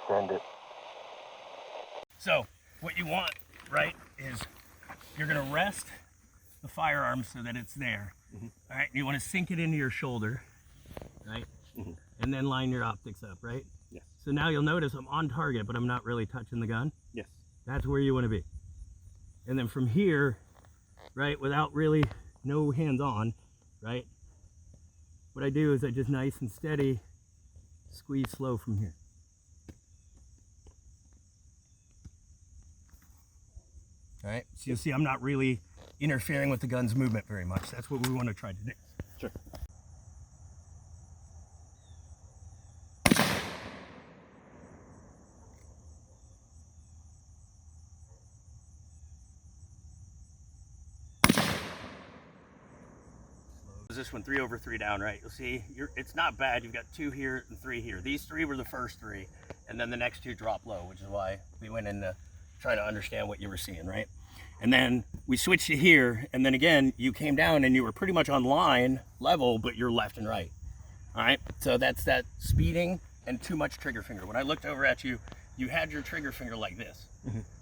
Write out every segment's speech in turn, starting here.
Send it. So what you want, right, is you're gonna rest the firearm so that it's there. All right, you want to sink it into your shoulder, right, and then line your optics up, right? Yes. So now you'll notice I'm on target, but I'm not really touching the gun. Yes. That's where you want to be. And then from here, right, without really no hands on, right, what I do is I just nice and steady squeeze slow from here. All right, so you'll see I'm not really interfering with the gun's movement very much. That's what we want to try to do. Sure. This one 3 over 3 down, right? You'll see it's not bad. You've got 2 here and 3 here. These 3 were the first 3, and then the next 2 drop low, which is why we went into trying to understand what you were seeing, right? And then we switched to here, and then again you came down and you were pretty much on line level, but you're left and right. All right, so that's that speeding and too much trigger finger. When I looked over at you, you had your trigger finger like this,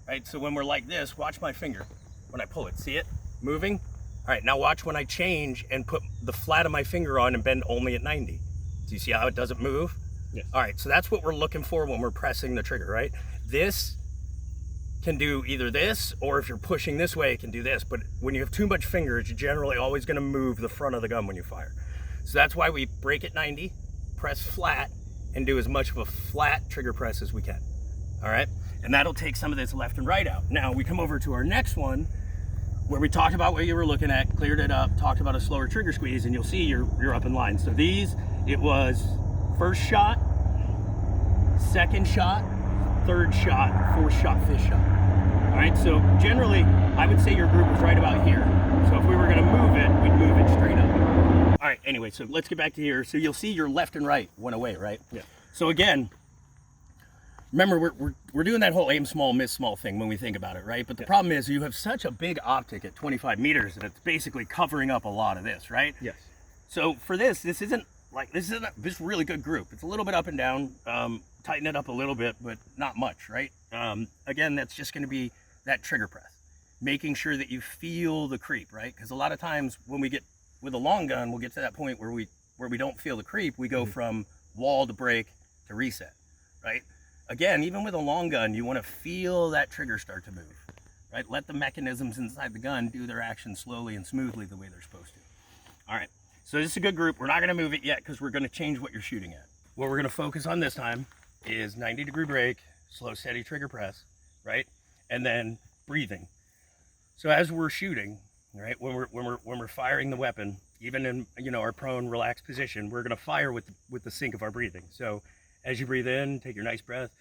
right? So when we're like this, watch my finger when I pull it. See it moving? All right, now watch when I change and put the flat of my finger on and bend only at 90. Do you see how it doesn't move? Yes. All right, so that's what we're looking for when we're pressing the trigger, right? This can do either this, or if you're pushing this way, it can do this. But when you have too much fingers, you're generally always gonna move the front of the gun when you fire. So that's why we break at 90, press flat, and do as much of a flat trigger press as we can. All right, and that'll take some of this left and right out. Now we come over to our next one, where we talked about what you were looking at, cleared it up, talked about a slower trigger squeeze, and you'll see you're up in line. So these, it was first shot, second shot, third shot, fourth shot, fifth shot. All right, so generally, I would say your group was right about here. So if we were gonna move it, we'd move it straight up. All right, anyway, so let's get back to here. So you'll see your left and right went away, right? Yeah. So again, remember, we're doing that whole aim small, miss small thing when we think about it, right? But the problem is you have such a big optic at 25 meters that it's basically covering up a lot of this, right? Yes. So for this isn't this really good group. It's a little bit up and down, tighten it up a little bit, but not much, right? Again, that's just gonna be that trigger press, making sure that you feel the creep, right? Because a lot of times when we get with a long gun, we'll get to that point where we don't feel the creep. We go from wall to break to reset, right? Again, even with a long gun, you want to feel that trigger start to move, right? Let the mechanisms inside the gun do their action slowly and smoothly the way they're supposed to. All right, so this is a good group. We're not going to move it yet because we're going to change what you're shooting at. What we're going to focus on this time is 90-degree break, slow, steady trigger press, right? And then breathing. So as we're shooting, right, when we're firing the weapon, even in our prone, relaxed position, we're going to fire with the sync of our breathing. So as you breathe in, take your nice breath.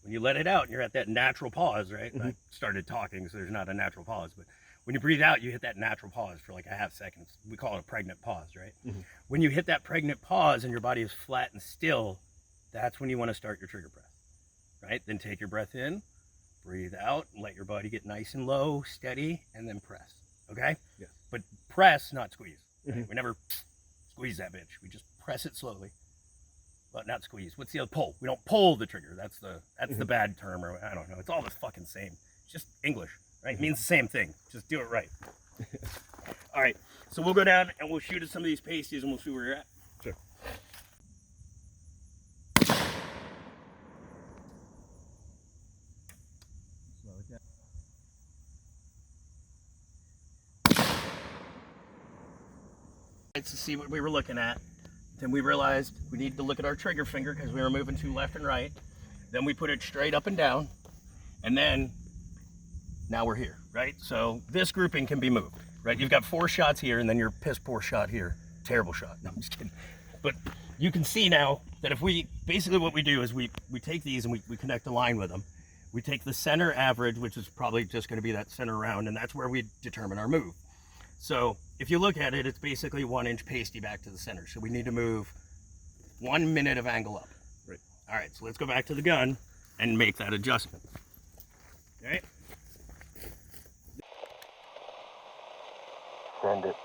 When you let it out, you're at that natural pause, right? I started talking, so there's not a natural pause, but when you breathe out, you hit that natural pause for like a half second. We call it a pregnant pause, right? When you hit that pregnant pause and your body is flat and still, that's when you want to start your trigger press, right? Then take your breath in, breathe out, and let your body get nice and low, steady, and then press, okay? Yes. But press, not squeeze. Right? We never squeeze that bitch. We just press it slowly, but not squeeze. What's the other? Pull. We don't pull the trigger. That's the bad term, or I don't know. It's all the fucking same. It's just English, right? It means the same thing. Just do it right. All right. So we'll go down and we'll shoot at some of these pasties and we'll see where you're at. Sure. To see what we were looking at. Then we realized we needed to look at our trigger finger because we were moving too left and right. Then we put it straight up and down. And then now we're here, right? So this grouping can be moved, right? You've got 4 shots here and then your piss poor shot here. Terrible shot. No, I'm just kidding. But you can see now that if basically what we do is we take these and we connect the line with them. We take the center average, which is probably just going to be that center round, and that's where we determine our move. So if you look at it, it's basically 1-inch pasty back to the center. So we need to move 1 minute of angle up. Right. All right, so let's go back to the gun and make that adjustment. All right. Send it.